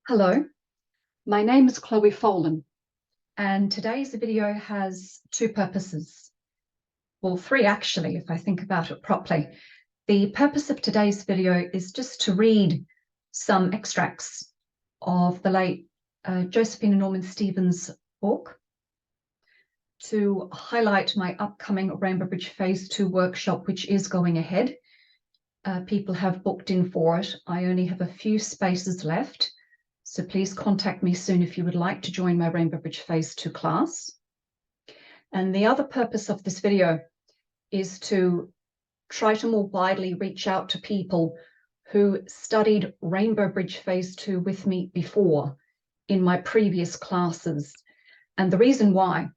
Hello, my name is Chloe Folan, and today's video has two purposes. Well, three actually, if I think about it properly. The purpose of today's video is just to read some extracts of the late Josephina Norman Stevens' book, to highlight my upcoming Rainbow Bridge Phase 2 workshop, which is going ahead. People have booked in for it. I only have a few spaces left. So please contact me soon if you would like to join my Rainbow Bridge Phase 2 class. And the other purpose of this video is to try to more widely reach out to people who studied Rainbow Bridge Phase 2 with me before in my previous classes. And the reason why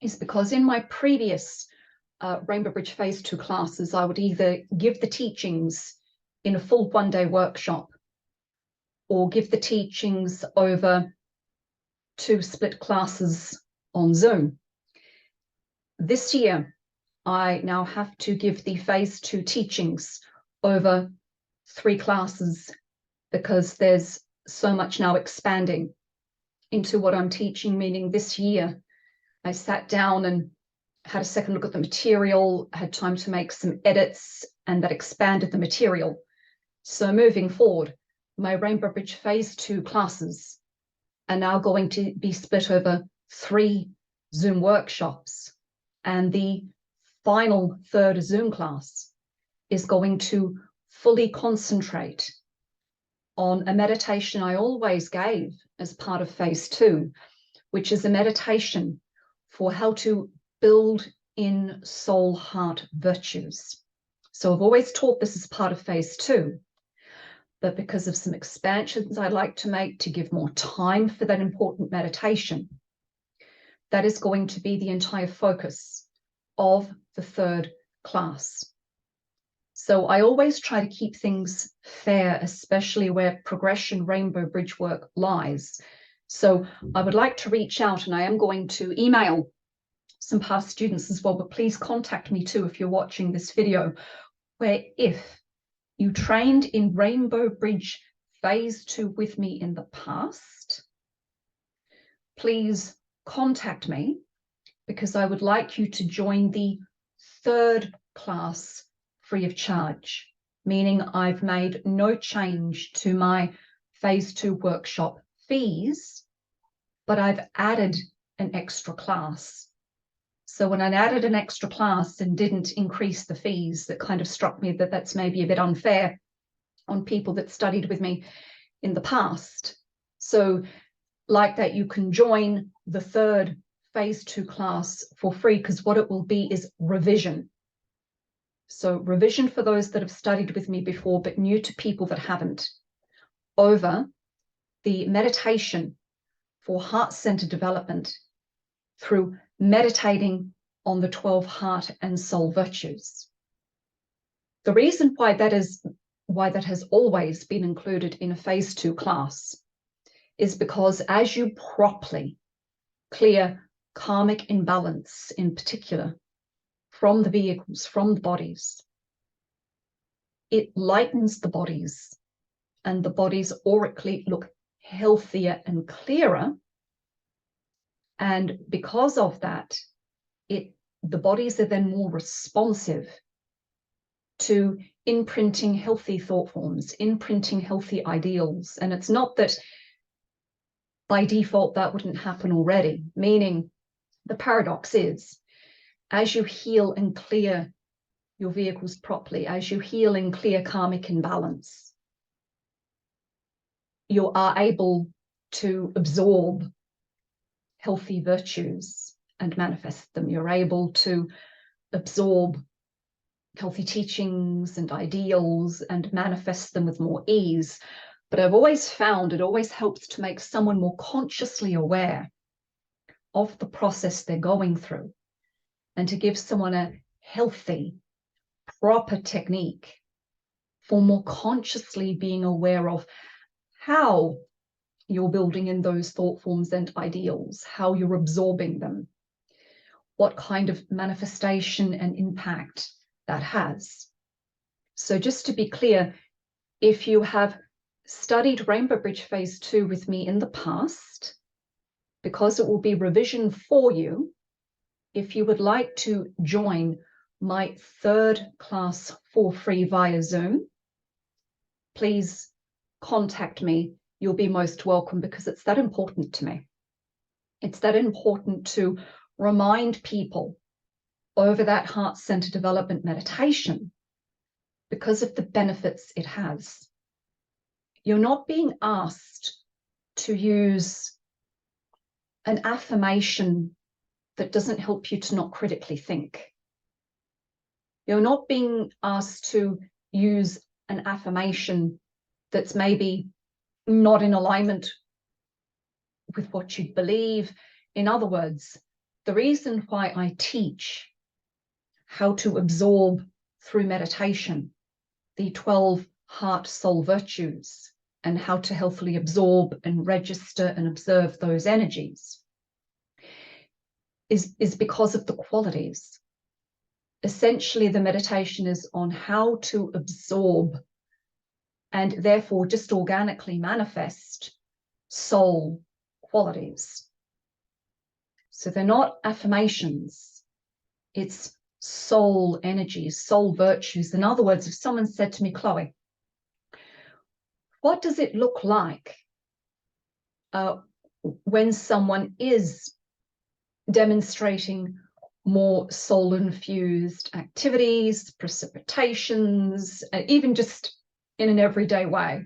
is because in my previous Rainbow Bridge Phase 2 classes, I would either give the teachings in a full one-day workshop or give the teachings over 2 split classes on Zoom. This year, I now have to give the Phase 2 teachings over 3 classes because there's so much now expanding into what I'm teaching, meaning this year I sat down and had a second look at the material, had time to make some edits, and that expanded the material. So moving forward, my Rainbow Bridge Phase 2 classes are now going to be split over 3 Zoom workshops. And the final 3rd Zoom class is going to fully concentrate on a meditation I always gave as part of Phase 2, which is a meditation for how to build in soul heart virtues. So I've always taught this as part of Phase 2. But because of some expansions I'd like to make to give more time for that important meditation, that is going to be the entire focus of the 3rd class. So I always try to keep things fair, especially where progression Rainbow Bridge work lies. So I would like to reach out, and I am going to email some past students as well, but please contact me too if you're watching this video, where if you trained in Rainbow Bridge Phase 2 with me in the past, please contact me, because I would like you to join the 3rd class free of charge, meaning I've made no change to my Phase 2 workshop fees, but I've added an extra class. So when I added an extra class and didn't increase the fees, that kind of struck me that that's maybe a bit unfair on people that studied with me in the past. So like that, you can join the 3rd Phase 2 class for free, because what it will be is revision. So revision for those that have studied with me before, but new to people that haven't, over the meditation for heart-centered development through meditating on the 12 heart and soul virtues. The reason why that has always been included in a Phase 2 class is because as you properly clear karmic imbalance, in particular from the vehicles, from the bodies, it lightens the bodies, and the bodies aurically look healthier and clearer. And because of that, the bodies are then more responsive to imprinting healthy thought forms, imprinting healthy ideals. And it's not that by default that wouldn't happen already, meaning the paradox is, as you heal and clear your vehicles properly, as you heal and clear karmic imbalance, you are able to absorb healthy virtues and manifest them. You're able to absorb healthy teachings and ideals and manifest them with more ease. But I've always found it always helps to make someone more consciously aware of the process they're going through, and to give someone a healthy, proper technique for more consciously being aware of how you're building in those thought forms and ideals, how you're absorbing them, what kind of manifestation and impact that has. So just to be clear, if you have studied Rainbow Bridge Phase 2 with me in the past, because it will be revision for you, if you would like to join my third class for free via Zoom, please contact me. You'll be most welcome, because it's that important to me. It's that important to remind people over that heart center development meditation because of the benefits it has. You're not being asked to use an affirmation that doesn't help you to not critically think. You're not being asked to use an affirmation that's maybe not in alignment with what you believe. In other words, the reason why I teach how to absorb through meditation the 12 heart soul virtues and how to healthily absorb and register and observe those energies is because of the qualities. Essentially, the meditation is on how to absorb and therefore just organically manifest soul qualities. So they're not affirmations, it's soul energies, soul virtues. In other words, if someone said to me, Chloe, what does it look like when someone is demonstrating more soul-infused activities, precipitations, even just in an everyday way?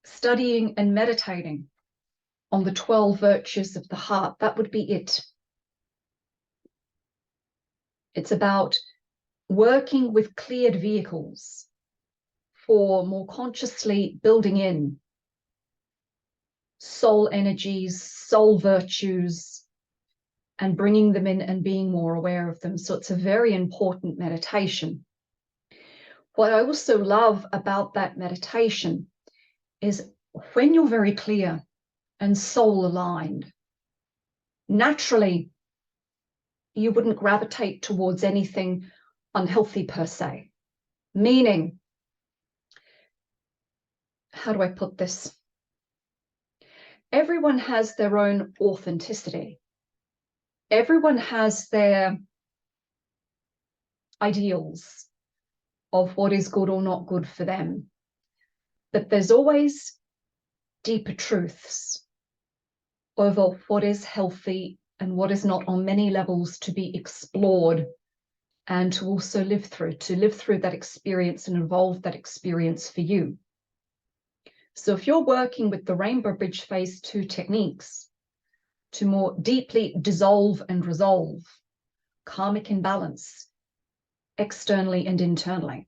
Studying and meditating on the 12 virtues of the heart, that would be it. It's about working with cleared vehicles for more consciously building in soul energies, soul virtues, and bringing them in and being more aware of them. So it's a very important meditation. What I also love about that meditation is when you're very clear and soul aligned, naturally, you wouldn't gravitate towards anything unhealthy per se. Meaning, how do I put this? Everyone has their own authenticity. Everyone has their ideals of what is good or not good for them. But there's always deeper truths over what is healthy and what is not on many levels to be explored and to also live through that experience and evolve that experience for you. So if you're working with the Rainbow Bridge Phase 2 techniques to more deeply dissolve and resolve karmic imbalance externally and internally,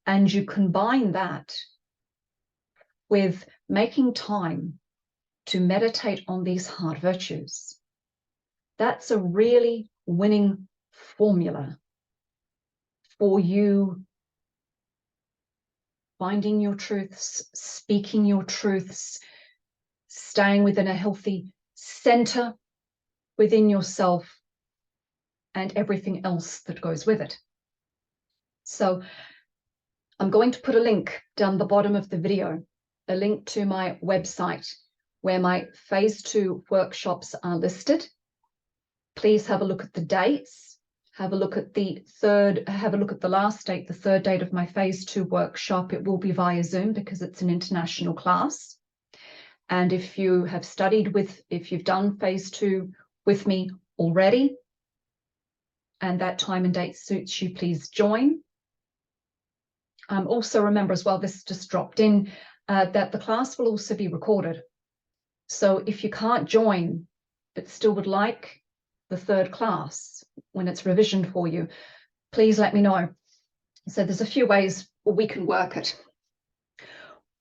and you combine that with making time to meditate on these heart virtues, that's a really winning formula for you finding your truths, speaking your truths, staying within a healthy center within yourself and everything else that goes with it. So I'm going to put a link down the bottom of the video, a link to my website where my Phase 2 workshops are listed. Please have a look at the dates. Have a look at the last date, the third date of my Phase 2 workshop. It will be via Zoom because it's an international class. And if you have if you've done Phase 2 with me already, and that time and date suits you, please join. Also remember as well, this just dropped in, that the class will also be recorded. So if you can't join, but still would like the third class when it's revisioned for you, please let me know. So there's a few ways we can work it.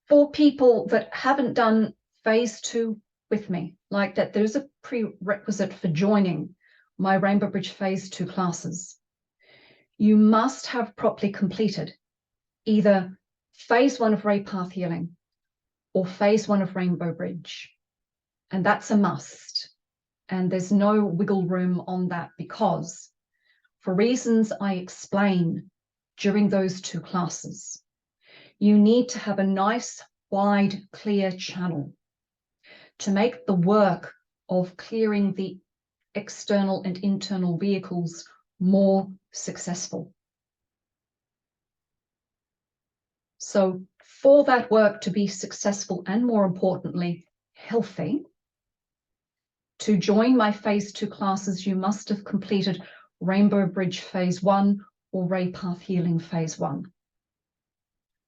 For people that haven't done Phase 2 with me, like that, there's a prerequisite for joining my Rainbow Bridge Phase 2 classes. You must have properly completed either Phase 1 of Ray Path Healing or Phase 1 of Rainbow Bridge. And that's a must. And there's no wiggle room on that, because for reasons I explain during those 2 classes, you need to have a nice, wide, clear channel to make the work of clearing the external and internal vehicles more successful. So for that work to be successful and, more importantly, healthy, to join my phase 2 classes, you must have completed Rainbow Bridge phase 1 or Ray Path Healing phase 1.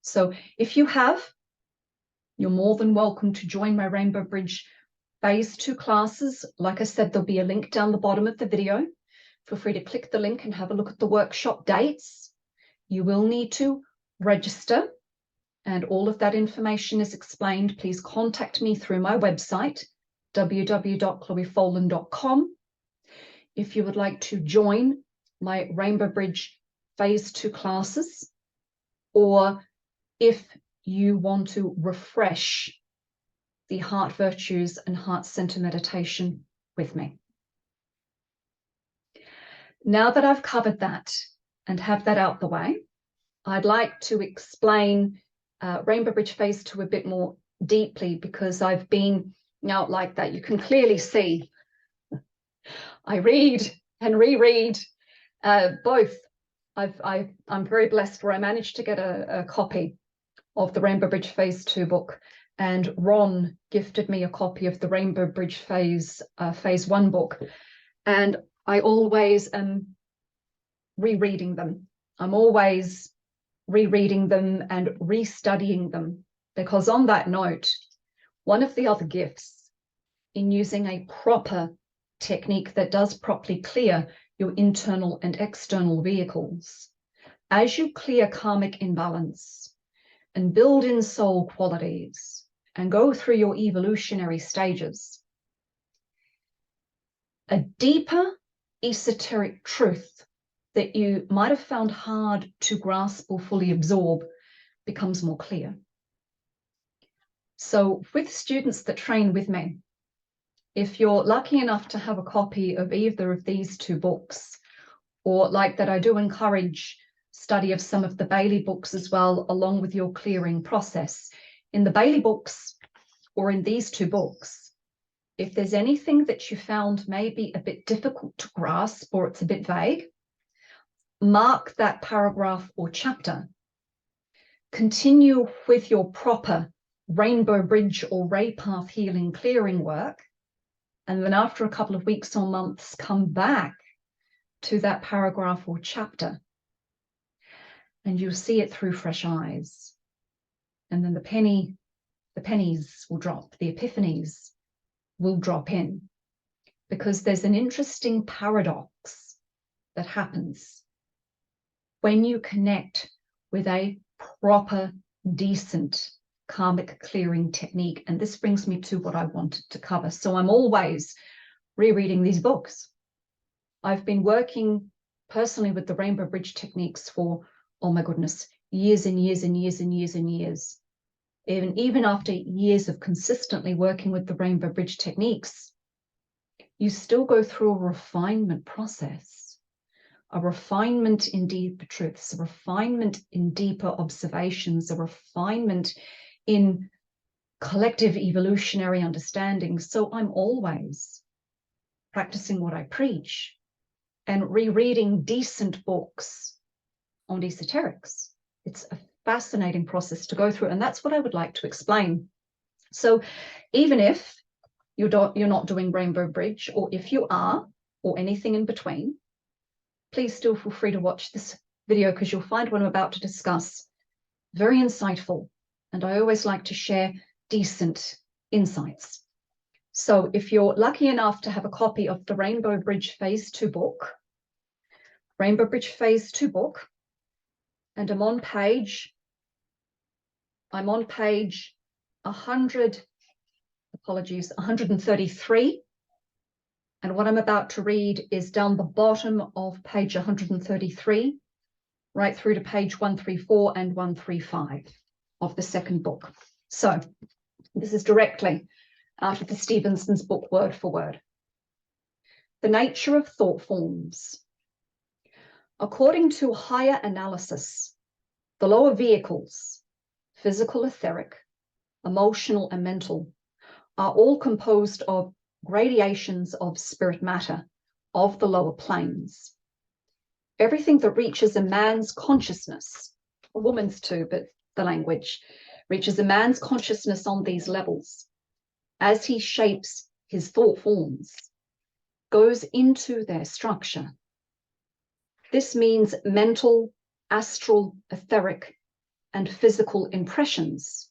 So if you have, you're more than welcome to join my Rainbow Bridge phase 2 classes. Like I said, there'll be a link down the bottom of the video. Feel free to click the link and have a look at the workshop dates. You will need to register, and all of that information is explained. Please contact me through my website, www.chloefolan.com. If you would like to join my Rainbow Bridge phase 2 classes, or if you want to refresh the heart virtues and heart center meditation with me. Now that I've covered that and have that out the way, I'd like to explain Rainbow Bridge phase 2 a bit more deeply, because I've been out like that. You can clearly see I read and reread both. I'm very blessed where I managed to get a copy of the Rainbow Bridge phase 2 book, and Ron gifted me a copy of the Rainbow Bridge phase 1 book, and I always am rereading them. I'm always rereading them and restudying them, because on that note, one of the other gifts in using a proper technique that does properly clear your internal and external vehicles, as you clear karmic imbalance and build in soul qualities and go through your evolutionary stages, a deeper esoteric truth that you might have found hard to grasp or fully absorb becomes more clear. So with students that train with me, if you're lucky enough to have a copy of either of these 2 books, or like that, I do encourage study of some of the Bailey books as well, along with your clearing process. In the Bailey books, or in these 2 books, if there's anything that you found may be a bit difficult to grasp, or it's a bit vague, mark that paragraph or chapter. Continue with your proper Rainbow Bridge or Ray Path healing clearing work, and then after a couple of weeks or months, come back to that paragraph or chapter, and you'll see it through fresh eyes. And then the pennies will drop, the epiphanies will drop in, because there's an interesting paradox that happens when you connect with a proper, decent karmic clearing technique. And this brings me to what I wanted to cover. So I'm always rereading these books. I've been working personally with the Rainbow Bridge techniques for, oh my goodness, years and years and years and years and years. Even after years of consistently working with the Rainbow Bridge techniques, you still go through a refinement process, a refinement in deeper truths, a refinement in deeper observations, a refinement in collective evolutionary understanding. So I'm always practicing what I preach and rereading decent books on esoterics. It's a fascinating process to go through, and that's what I would like to explain. So even if you're not doing Rainbow Bridge, or if you are, or anything in between, please still feel free to watch this video, because you'll find what I'm about to discuss very insightful, and I always like to share decent insights. So if you're lucky enough to have a copy of the Rainbow Bridge phase 2 book, Rainbow Bridge phase 2 book, and I'm on page 133. And what I'm about to read is down the bottom of page 133, right through to page 134 and 135 of the second book. So this is directly out of the Stevenson's book, word for word. The nature of thought forms. According to higher analysis, the lower vehicles, physical, etheric, emotional, and mental, are all composed of gradations of spirit matter of the lower planes. Everything that reaches a man's consciousness, a woman's too, but the language, reaches a man's consciousness on these levels as he shapes his thought forms, goes into their structure. This means mental, astral, etheric, and physical impressions,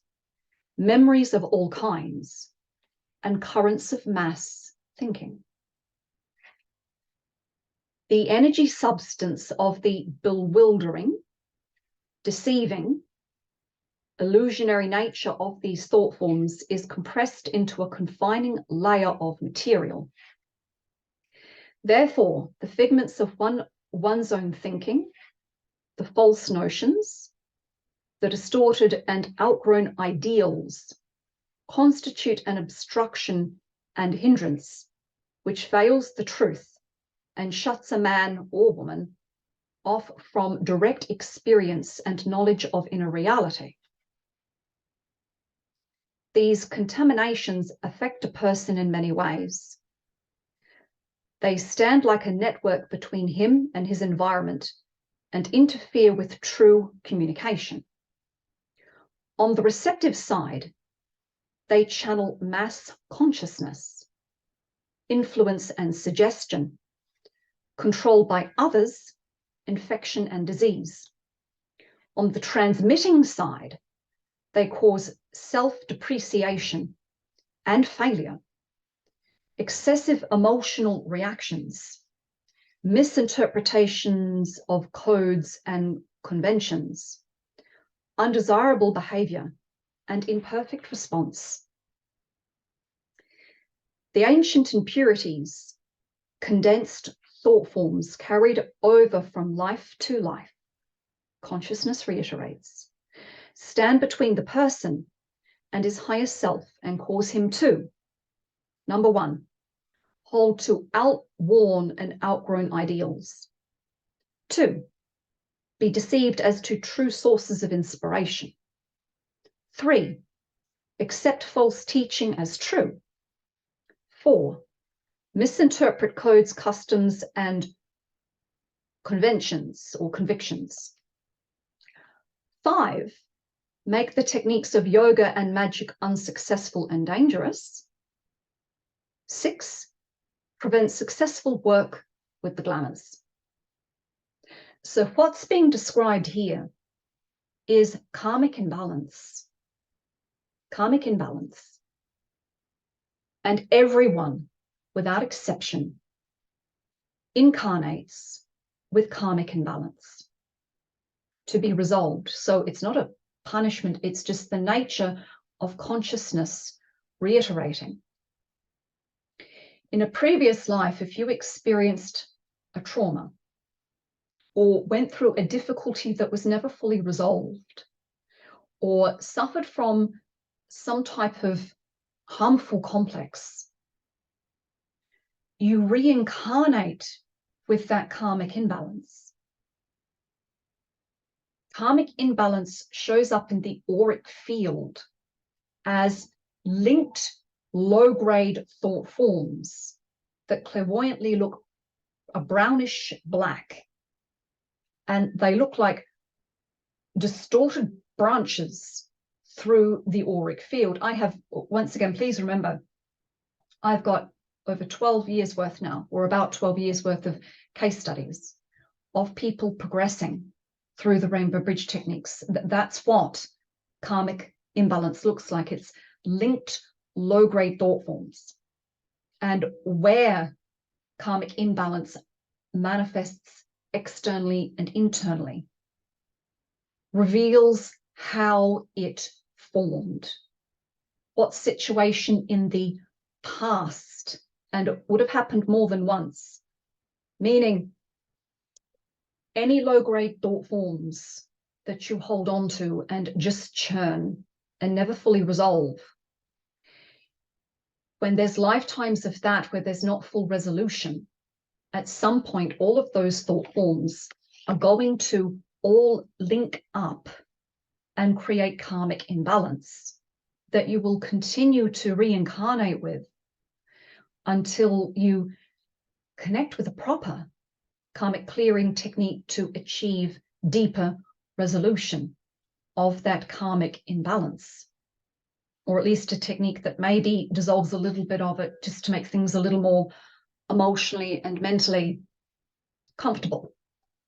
memories of all kinds, and currents of mass thinking. The energy substance of the bewildering, deceiving, illusionary nature of these thought forms is compressed into a confining layer of material. Therefore, the figments of one's own thinking, the false notions, the distorted and outgrown ideals constitute an obstruction and hindrance which veils the truth and shuts a man or woman off from direct experience and knowledge of inner reality. These contaminations affect a person in many ways. They stand like a network between him and his environment and interfere with true communication. On the receptive side, they channel mass consciousness, influence and suggestion, control by others, infection and disease. On the transmitting side, they cause self-depreciation and failure, excessive emotional reactions, misinterpretations of codes and conventions, undesirable behavior, and imperfect response. The ancient impurities, condensed thought forms carried over from life to life, consciousness reiterates, stand between the person and his higher self and cause him to, number one, hold to outworn and outgrown ideals. Two, be deceived as to true sources of inspiration. Three, accept false teaching as true. Four, misinterpret codes, customs, and conventions or convictions. Five, make the techniques of yoga and magic unsuccessful and dangerous. Six, prevent successful work with the glamours. So what's being described here is karmic imbalance. Karmic imbalance. And everyone, without exception, incarnates with karmic imbalance to be resolved. So it's not a punishment, it's just the nature of consciousness reiterating. In a previous life, if you experienced a trauma or went through a difficulty that was never fully resolved or suffered from some type of harmful complex, you reincarnate with that karmic imbalance. Karmic imbalance shows up in the auric field as linked low-grade thought forms that clairvoyantly look a brownish black, and they look like distorted branches through the auric field. I have, once again, please remember, I've got over 12 years worth now, or about 12 years worth of case studies of people progressing through the Rainbow Bridge techniques. That's what karmic imbalance looks like. It's linked low-grade thought forms. And where karmic imbalance manifests externally and internally reveals how it formed, what situation in the past, and it would have happened more than once, meaning any low-grade thought forms that you hold on to and just churn and never fully resolve. When there's lifetimes of that where there's not full resolution, at some point, all of those thought forms are going to all link up and create karmic imbalance that you will continue to reincarnate with until you connect with a proper karmic clearing technique to achieve deeper resolution of that karmic imbalance, or at least a technique that maybe dissolves a little bit of it just to make things a little more emotionally and mentally comfortable,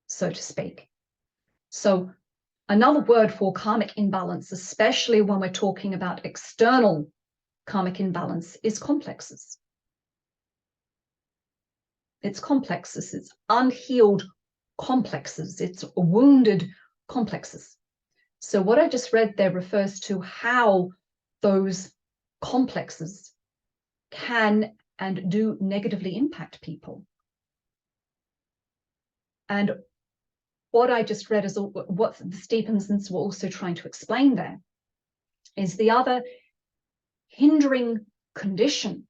so to speak. So another word for karmic imbalance, especially when we're talking about external karmic imbalance, is complexes. It's complexes, it's unhealed complexes, it's wounded complexes. So what I just read there refers to how those complexes can and do negatively impact people. And what I just read is what the Stevensons were also trying to explain there is the other hindering condition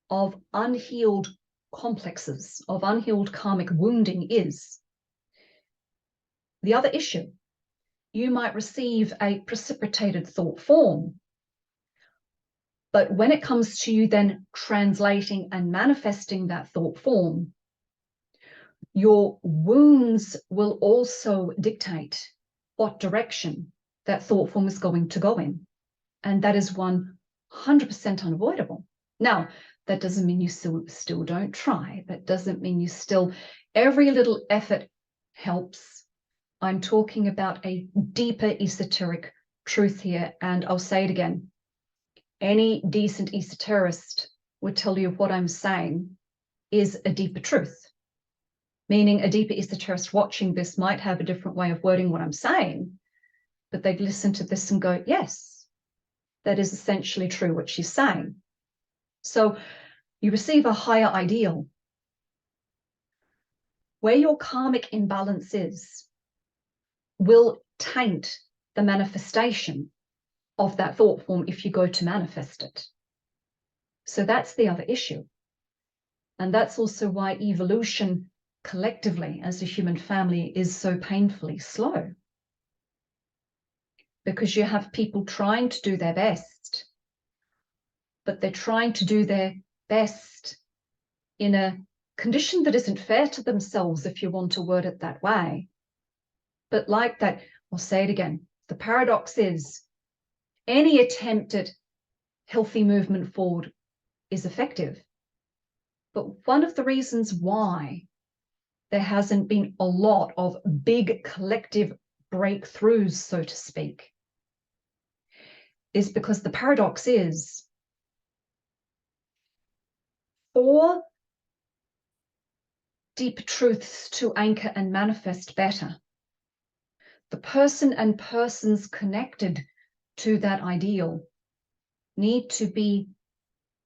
of unhealed complexes, of unhealed karmic wounding is the other issue. You might receive a precipitated thought form, but when it comes to you then translating and manifesting that thought form, your wounds will also dictate what direction that thought form is going to go in. And that is 100% unavoidable. Now, that doesn't mean you still don't try. That doesn't mean you still, every little effort helps. I'm talking about a deeper esoteric truth here. And I'll say it again. Any decent esoterist would tell you what I'm saying is a deeper truth. Meaning a deeper esoterist watching this might have a different way of wording what I'm saying, but they'd listen to this and go, yes, that is essentially true what she's saying. So you receive a higher ideal. Where your karmic imbalance is will taint the manifestation of that thought form if you go to manifest it. So that's the other issue. And that's also why evolution collectively as a human family is so painfully slow. Because you have people trying to do their best, but they're trying to do their best in a condition that isn't fair to themselves, if you want to word it that way. But like that, I'll say it again, the paradox is any attempt at healthy movement forward is effective. But one of the reasons why there hasn't been a lot of big collective breakthroughs, so to speak, is because the paradox is for deep truths to anchor and manifest better, the person and persons connected to that ideal need to be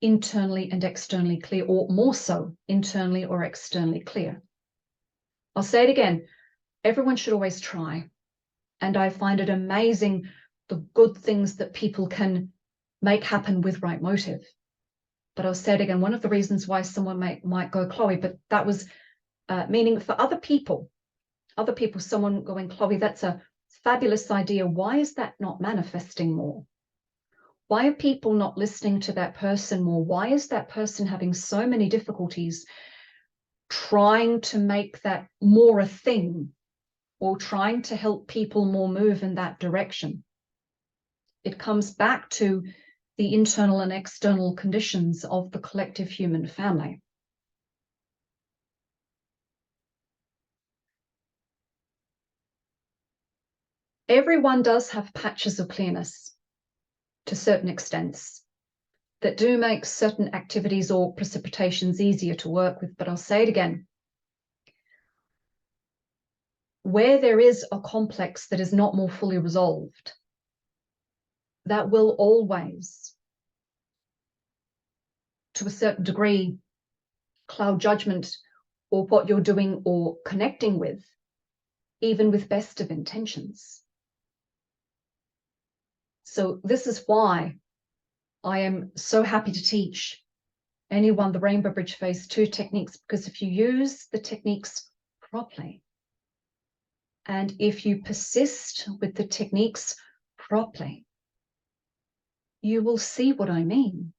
internally and externally clear, or more so, internally or externally clear. I'll say it again, everyone should always try. And I find it amazing the good things that people can make happen with right motive. But I'll say it again, one of the reasons why someone might go, Chloe, but that was meaning for other people, someone going, Chloe, that's a fabulous idea. Why is that not manifesting more? Why are people not listening to that person more? Why is that person having so many difficulties trying to make that more a thing, or trying to help people more move in that direction? It comes back to the internal and external conditions of the collective human family. Everyone does have patches of clearness to certain extents that do make certain activities or precipitations easier to work with. But I'll say it again, where there is a complex that is not more fully resolved, that will always, to a certain degree, cloud judgment or what you're doing or connecting with, even with best of intentions. So this is why I am so happy to teach anyone the Rainbow Bridge Phase 2 techniques, because if you use the techniques properly, And if you persist with the techniques properly, you will see what I mean.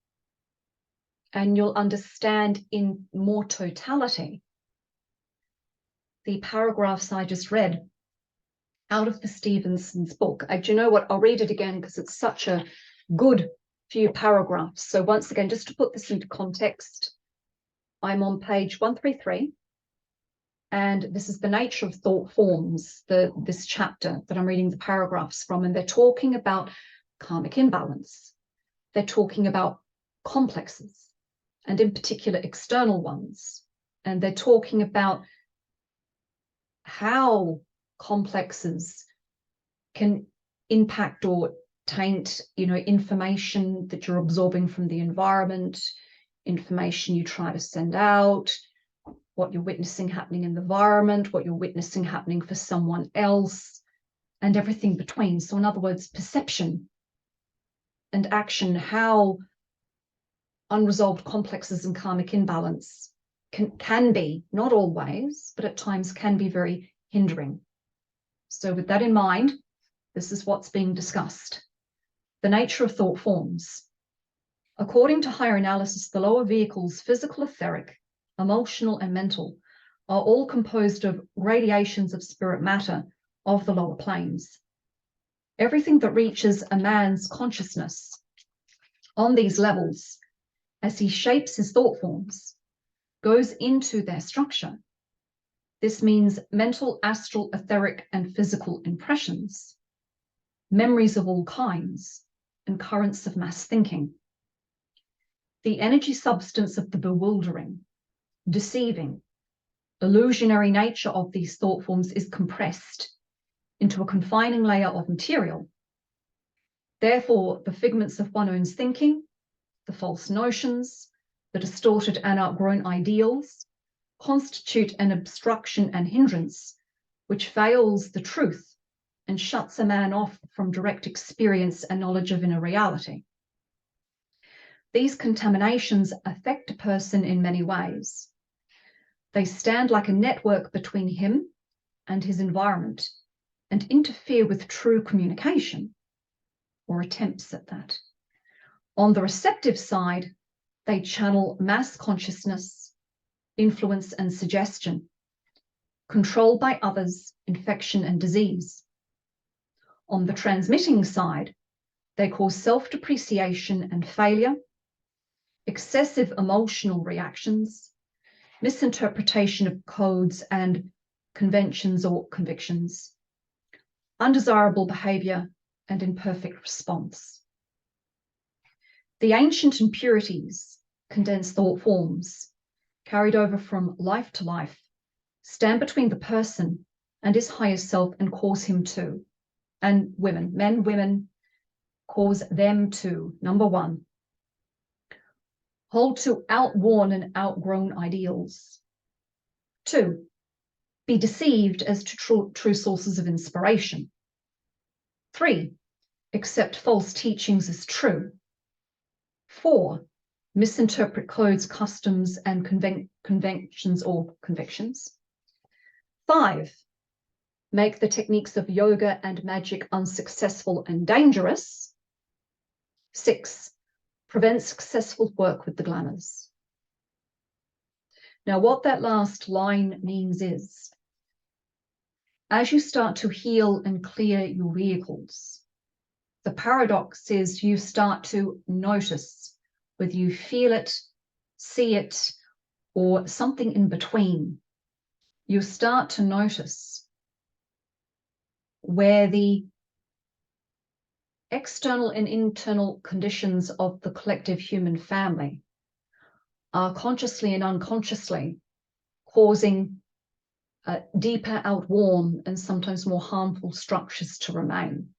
And you'll understand in more totality the paragraphs I just read out of the Stevenson's book. Do you know what? I'll read it again because it's such a good few paragraphs. So once again, just to put this into context, I'm on page 133, and this is the nature of thought forms, this chapter that I'm reading the paragraphs from, and they're talking about karmic imbalance. They're talking about complexes, and in particular external ones, and they're talking about how complexes can impact or taint, information that you're absorbing from the environment, information you try to send out, what you're witnessing happening in the environment, what you're witnessing happening for someone else, and everything between. So in other words, perception and action, how unresolved complexes and karmic imbalance can be, not always, but at times can be very hindering. So with that in mind, this is what's being discussed. The nature of thought forms. According to higher analysis, the lower vehicles, physical, etheric, emotional, and mental, are all composed of radiations of spirit matter of the lower planes. Everything that reaches a man's consciousness on these levels, as he shapes his thought forms, goes into their structure. This means mental, astral, etheric, and physical impressions, memories of all kinds, and currents of mass thinking. The energy substance of the bewildering, deceiving, illusionary nature of these thought forms is compressed into a confining layer of material. Therefore, the figments of one's own thinking, the false notions, the distorted and outgrown ideals, constitute an obstruction and hindrance which veils the truth and shuts a man off from direct experience and knowledge of inner reality. These contaminations affect a person in many ways. They stand like a network between him and his environment and interfere with true communication, or attempts at that. On the receptive side, they channel mass consciousness, influence and suggestion, control by others, infection and disease. On the transmitting side, they cause self-depreciation and failure, excessive emotional reactions, misinterpretation of codes and conventions or convictions, undesirable behavior, and imperfect response. The ancient impurities, condensed thought forms, carried over from life to life, stand between the person and his higher self and cause him to, and women, men, women, cause them to, number one, hold to outworn and outgrown ideals. Two, be deceived as to true sources of inspiration. Three, accept false teachings as true. Four, misinterpret codes, customs, and conventions or convictions. Five, make the techniques of yoga and magic unsuccessful and dangerous. Six, prevent successful work with the glamours. Now, what that last line means is, as you start to heal and clear your vehicles, the paradox is you start to notice, whether you feel it, see it, or something in between, you start to notice where the external and internal conditions of the collective human family are consciously and unconsciously causing deeper, outworn, and sometimes more harmful structures to remain.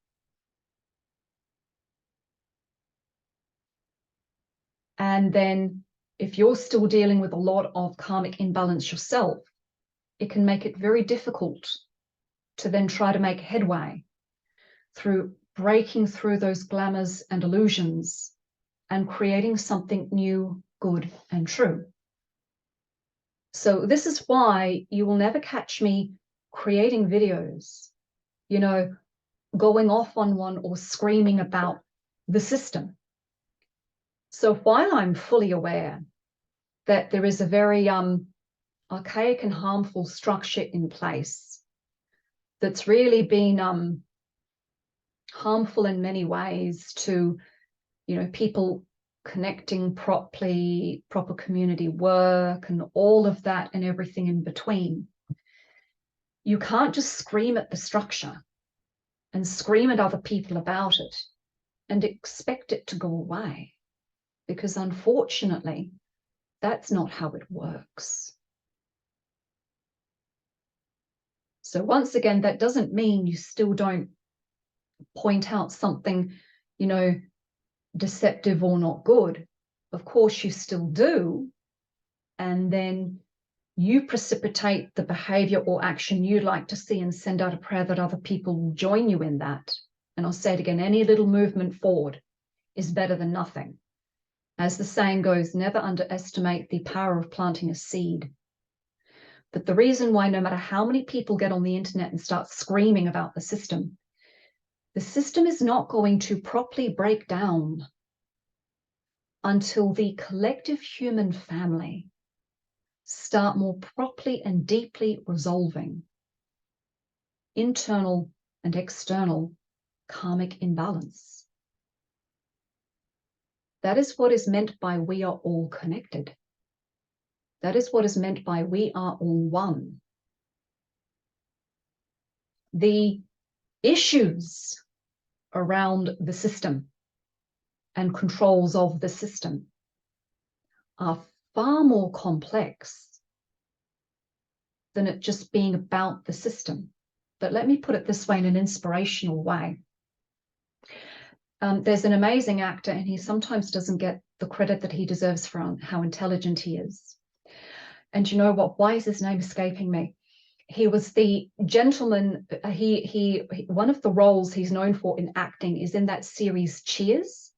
And then if you're still dealing with a lot of karmic imbalance yourself, it can make it very difficult to then try to make headway through breaking through those glamours and illusions and creating something new, good, and true. So this is why you will never catch me creating videos, you know, going off on one or screaming about the system. So while I'm fully aware that there is a very archaic and harmful structure in place that's really been harmful in many ways to, you know, people connecting properly, proper community work and all of that and everything in between, you can't just scream at the structure and scream at other people about it and expect it to go away, because unfortunately, that's not how it works. So once again, that doesn't mean you still don't point out something, you know, deceptive or not good. Of course you still do. And then you precipitate the behavior or action you'd like to see and send out a prayer that other people will join you in that. And I'll say it again, any little movement forward is better than nothing. As the saying goes, never underestimate the power of planting a seed. But the reason why, no matter how many people get on the internet and start screaming about the system is not going to properly break down until the collective human family start more properly and deeply resolving internal and external karmic imbalance. That is what is meant by we are all connected. That is what is meant by we are all one. The issues around the system and controls of the system are far more complex than it just being about the system. But let me put it this way, in an inspirational way. There's an amazing actor, and he sometimes doesn't get the credit that he deserves for how intelligent he is. And you know what? Why is his name escaping me? He was the gentleman. One of the roles he's known for in acting is in that series Cheers.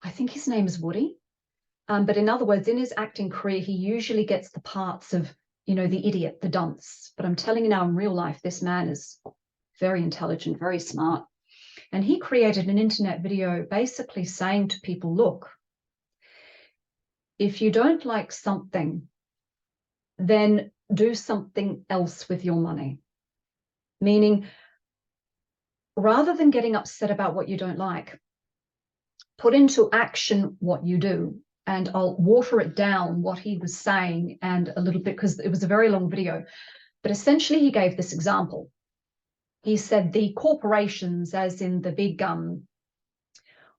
I think his name is Woody. But in other words, in his acting career, he usually gets the parts of, you know, the idiot, the dunce. But I'm telling you now, in real life, this man is very intelligent, very smart. And he created an internet video basically saying to people, look, if you don't like something, then do something else with your money. Meaning, rather than getting upset about what you don't like, put into action what you do. And I'll water it down, what he was saying, and a little bit, because it was a very long video. But essentially, he gave this example. He said the corporations, as in the big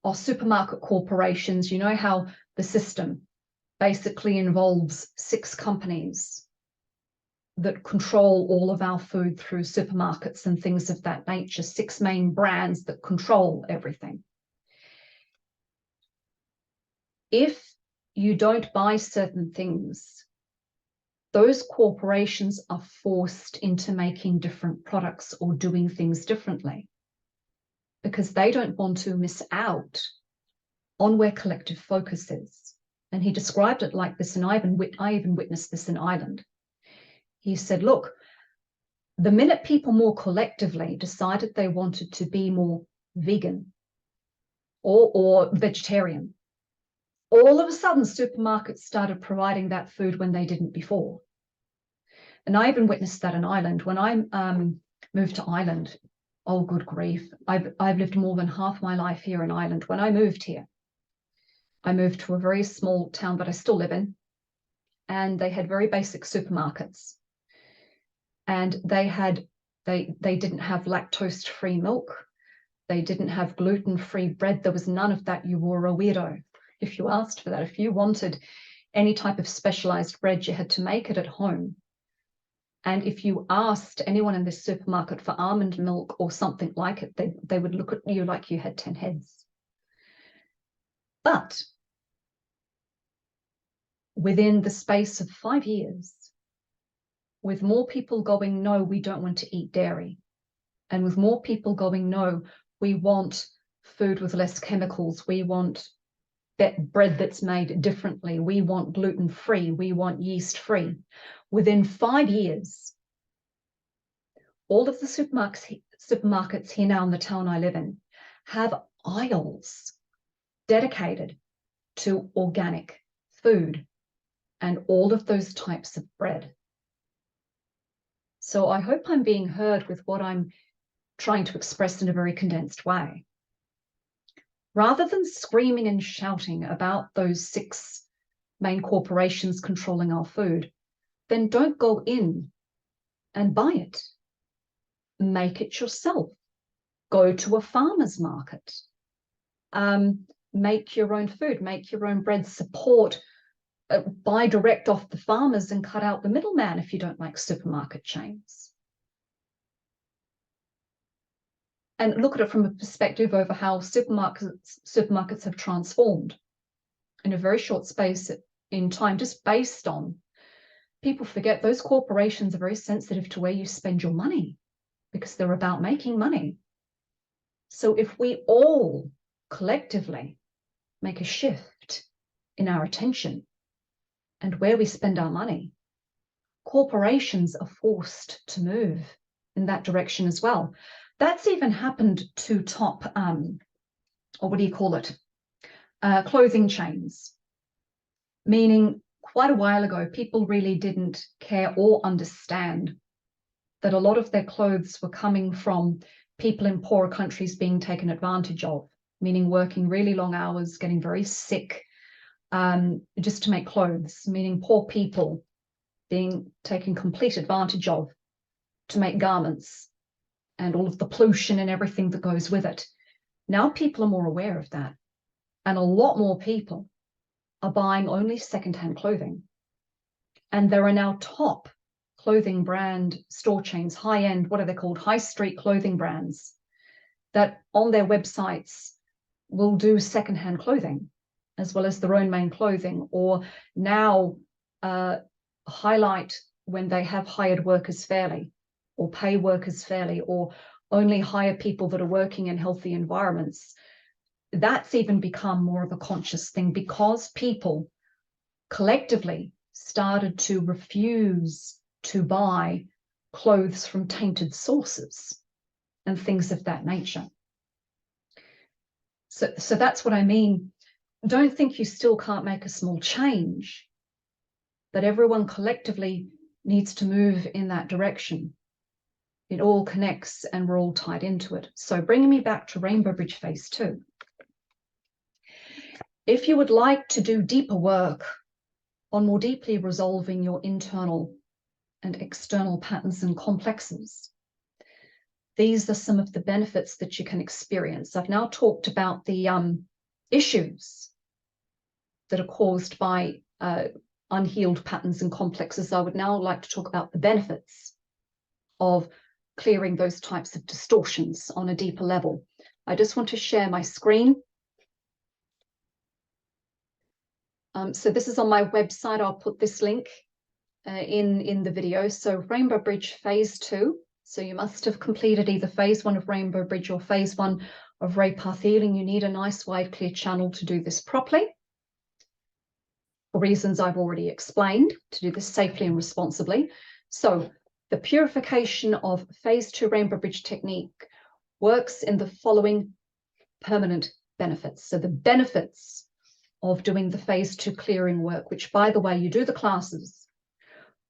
or supermarket corporations, you know how the system basically involves 6 companies that control all of our food through supermarkets and things of that nature, 6 main brands that control everything. If you don't buy certain things, those corporations are forced into making different products or doing things differently because they don't want to miss out on where collective focus is. And he described it like this, and I even witnessed this in Ireland. He said, look, the minute people more collectively decided they wanted to be more vegan or vegetarian, all of a sudden supermarkets started providing that food when they didn't before. And I even witnessed that in Ireland. When I moved to Ireland, oh, good grief, I've lived more than half my life here in Ireland. When I moved here, I moved to a very small town that I still live in, and they had very basic supermarkets. And they didn't have lactose-free milk. They didn't have gluten-free bread. There was none of that. You were a weirdo if you asked for that. If you wanted any type of specialized bread, you had to make it at home. And if you asked anyone in this supermarket for almond milk or something like it, they would look at you like you had 10 heads. But within the space of 5 years, with more people going, no, we don't want to eat dairy, and with more people going, no, we want food with less chemicals, we want bread that's made differently, we want gluten-free, we want yeast-free. Within 5 years, all of the supermarkets here now in the town I live in have aisles dedicated to organic food and all of those types of bread. So I hope I'm being heard with what I'm trying to express in a very condensed way. Rather than screaming and shouting about those 6 main corporations controlling our food, then don't go in and buy it. Make it yourself. Go to a farmer's market. Make your own food, make your own bread, support, buy direct off the farmers and cut out the middleman if you don't like supermarket chains. And look at it from a perspective over how supermarkets have transformed in a very short space in time, just based on, people forget those corporations are very sensitive to where you spend your money because they're about making money. So if we all collectively make a shift in our attention and where we spend our money, corporations are forced to move in that direction as well. That's even happened to top, or what do you call it, clothing chains, meaning quite a while ago, people really didn't care or understand that a lot of their clothes were coming from people in poorer countries being taken advantage of, meaning working really long hours, getting very sick, just to make clothes, meaning poor people being taken complete advantage of to make garments, and all of the pollution and everything that goes with it. Now people are more aware of that, and a lot more people are buying only secondhand clothing. And there are now top clothing brand store chains, high-end, what are they called, high street clothing brands, that on their websites will do secondhand clothing as well as their own main clothing, or now highlight when they have hired workers fairly, or pay workers fairly, or only hire people that are working in healthy environments. That's even become more of a conscious thing because people collectively started to refuse to buy clothes from tainted sources and things of that nature. So that's what I mean. Don't think you still can't make a small change, but everyone collectively needs to move in that direction. It all connects and we're all tied into it. So bringing me back to Rainbow Bridge Phase 2. If you would like to do deeper work on more deeply resolving your internal and external patterns and complexes, these are some of the benefits that you can experience. I've now talked about the issues that are caused by unhealed patterns and complexes. I would now like to talk about the benefits of clearing those types of distortions on a deeper level. I just want to share my screen. So this is on my website. I'll put this link in the video. So Rainbow Bridge Phase 2. So you must have completed either Phase 1 of Rainbow Bridge or Phase 1 of Ray Path Healing. You need a nice wide clear channel to do this properly, for reasons I've already explained, to do this safely and responsibly. So the purification of Phase 2 Rainbow Bridge technique works in the following permanent benefits. So the benefits of doing the Phase 2 clearing work, which, by the way, you do the classes,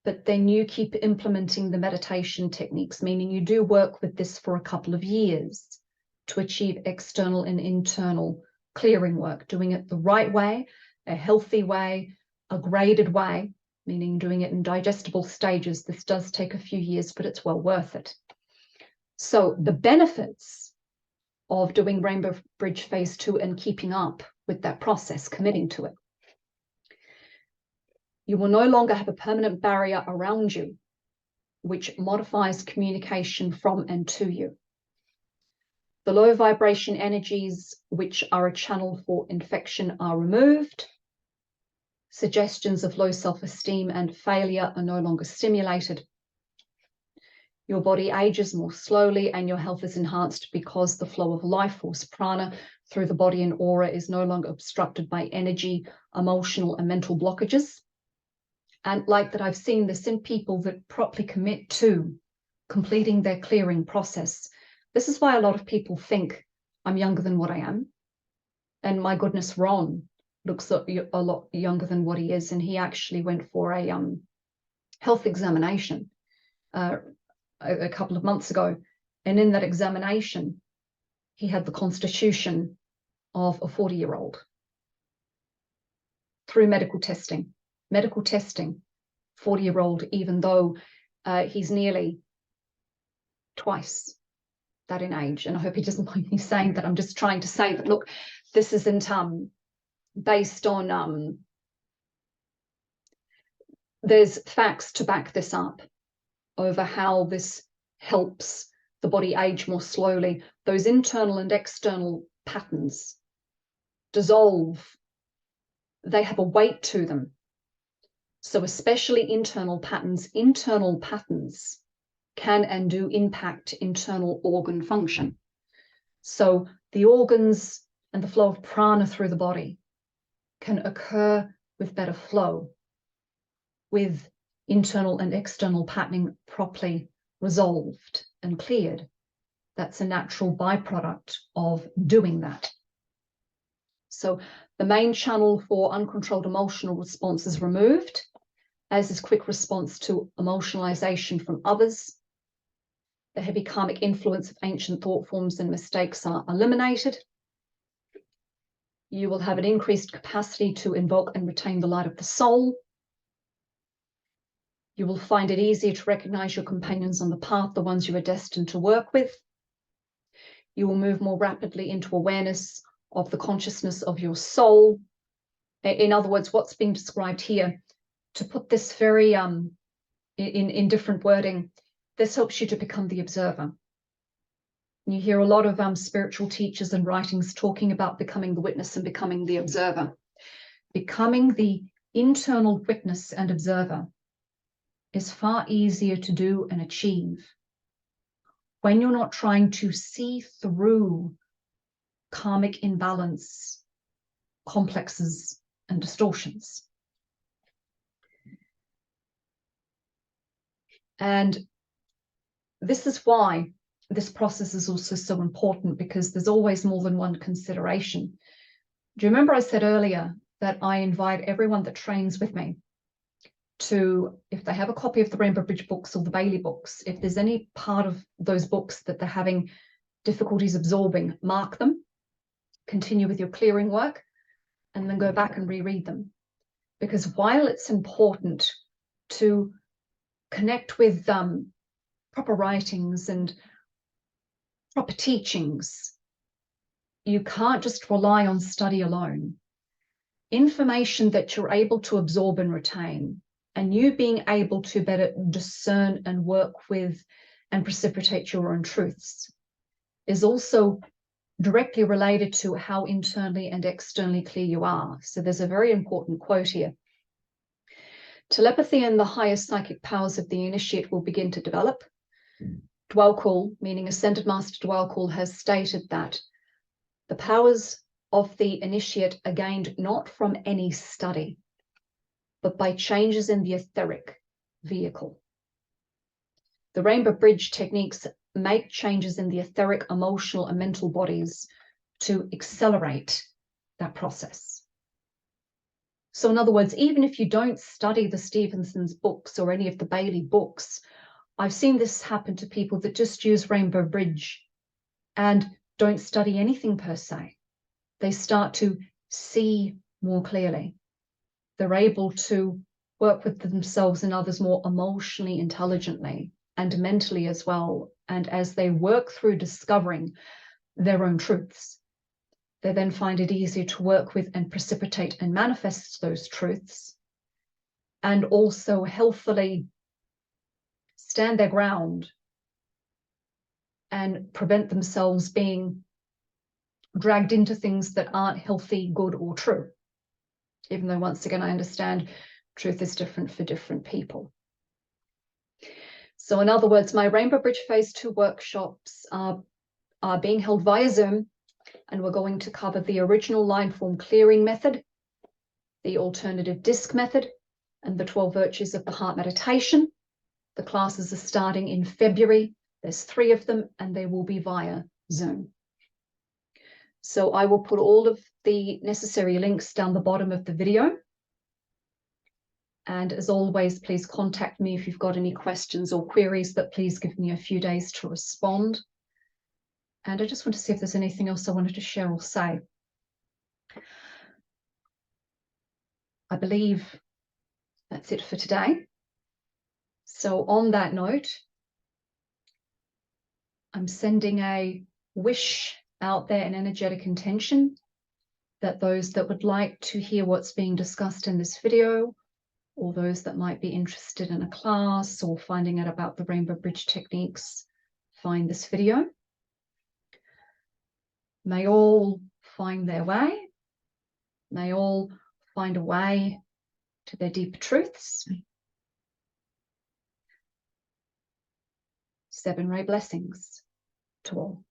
but then you keep implementing the meditation techniques, meaning you do work with this for a couple of years to achieve external and internal clearing work, doing it the right way, a healthy way, a graded way, meaning doing it in digestible stages. This does take a few years, but it's well worth it. So the benefits of doing Rainbow Bridge Phase 2 and keeping up with that process, committing to it. You will no longer have a permanent barrier around you, which modifies communication from and to you. The low vibration energies, which are a channel for infection, are removed. Suggestions of low self-esteem and failure are no longer stimulated. Your body ages more slowly and your health is enhanced because the flow of life force prana through the body and aura is no longer obstructed by energy, emotional and mental blockages. And like that, I've seen this in people that properly commit to completing their clearing process. This is why a lot of people think I'm younger than what I am. And my goodness, Ron looks a lot younger than what he is. And he actually went for a health examination a couple of months ago. And in that examination, he had the constitution of a 40-year-old through medical testing. Medical testing, 40-year-old, even though he's nearly twice that in age. And I hope he doesn't mind me saying that. I'm just trying to say that, look, this isn't based on, there's facts to back this up over how this helps the body age more slowly. Those internal and external patterns dissolve. They have a weight to them. So especially internal patterns can and do impact internal organ function. So the organs and the flow of prana through the body can occur with better flow, with internal and external patterning properly resolved and cleared. That's a natural byproduct of doing that. So the main channel for uncontrolled emotional response is removed, as is quick response to emotionalization from others. The heavy karmic influence of ancient thought forms and mistakes are eliminated. You will have an increased capacity to invoke and retain the light of the soul. You will find it easier to recognize your companions on the path, the ones you are destined to work with. You will move more rapidly into awareness of the consciousness of your soul. In other words, what's being described here, to put this very in different wording, this helps you to become the observer. You hear a lot of spiritual teachers and writings talking about becoming the witness and becoming the observer. Becoming the internal witness and observer is far easier to do and achieve when you're not trying to see through karmic imbalance, complexes, and distortions. And this is why this process is also so important, because there's always more than one consideration. Do you remember I said earlier that I invite everyone that trains with me to, if they have a copy of the Rainbow Bridge books or the Bailey books, if there's any part of those books that they're having difficulties absorbing, mark them, continue with your clearing work, and then go back and reread them. Because while it's important to connect with proper writings and proper teachings, you can't just rely on study alone. Information that you're able to absorb and retain, and you being able to better discern and work with and precipitate your own truths, is also directly related to how internally and externally clear you are. So there's a very important quote here. Telepathy and the higher psychic powers of the initiate will begin to develop. Dwelkul, meaning Ascended Master Dwelkul, has stated that the powers of the initiate are gained not from any study, but by changes in the etheric vehicle. The Rainbow Bridge techniques make changes in the etheric, emotional, and mental bodies to accelerate that process. So in other words, even if you don't study the Stevenson's books or any of the Bailey books, I've seen this happen to people that just use Rainbow Bridge and don't study anything per se. They start to see more clearly. They're able to work with themselves and others more emotionally, intelligently, and mentally as well. And as they work through discovering their own truths, they then find it easier to work with and precipitate and manifest those truths, and also healthily stand their ground and prevent themselves being dragged into things that aren't healthy, good, or true. Even though, once again, I understand truth is different for different people. So in other words, my Rainbow Bridge Phase 2 workshops are being held via Zoom, and we're going to cover the original line form clearing method, the alternative disc method, and the 12 virtues of the heart meditation. The classes are starting in February. There's 3 of them, and they will be via Zoom. So I will put all of the necessary links down the bottom of the video. And as always, please contact me if you've got any questions or queries, but please give me a few days to respond. And I just want to see if there's anything else I wanted to share or say. I believe that's it for today. So on that note, I'm sending a wish out there, an energetic intention, that those that would like to hear what's being discussed in this video, or those that might be interested in a class or finding out about the Rainbow Bridge techniques, find this video. May all find their way. May all find a way to their deeper truths. 7 ray blessings to all.